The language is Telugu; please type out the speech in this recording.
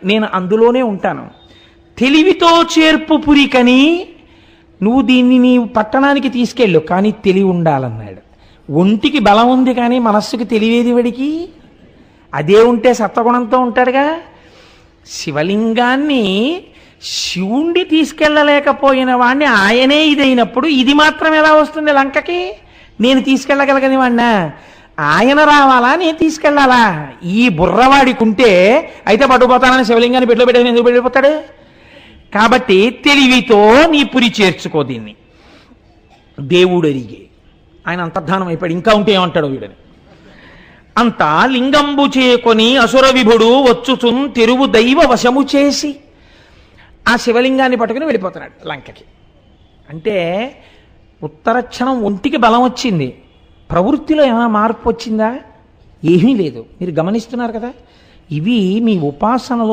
నేను అందులోనే ఉంటాను. తెలివితో చేర్పు పురికని, నువ్వు దీన్ని నీ పట్టణానికి తీసుకెళ్ళు, కానీ తెలివి ఉండాలన్నాడు. ఒంటికి బలం ఉంది కానీ మనస్సుకి తెలివేది వాడికి. అదే ఉంటే సత్వగుణంతో ఉంటాడుగా. శివలింగాన్ని శివుణ్ణి తీసుకెళ్ళలేకపోయిన వాడిని ఆయనే ఇదైనప్పుడు ఇది మాత్రం ఎలా వస్తుంది లంకకి? నేను తీసుకెళ్ళగలగని వాడినా? ఆయన రావాలా, నేను తీసుకెళ్ళాలా? ఈ బుర్రవాడికి ఉంటే అయితే పట్టుకుపోతానని శివలింగాన్ని పెట్టులో పెట్టేసి ఎందుకు వెళ్ళిపోతాడు? కాబట్టి తెలివితో నీ పురి చేర్చుకో దీన్ని. దేవుడు అరిగే ఆయన అంతర్ధానం అయిపోయాడు. ఇంకా ఉంటే ఏమంటాడు వీడని. అంతా లింగంబు చేకొని అసుర విభుడు వచ్చుచున్ తెరువు దైవ వశము చేసి ఆ శివలింగాన్ని పట్టుకుని వెళ్ళిపోతున్నాడు లంకకి. అంటే ఉత్తరక్షణం ఒంటికి బలం వచ్చింది, ప్రవృత్తిలో ఏమైనా మార్పు వచ్చిందా? ఏమీ లేదు. మీరు గమనిస్తున్నారు కదా. ఇవి మీ ఉపాసనలో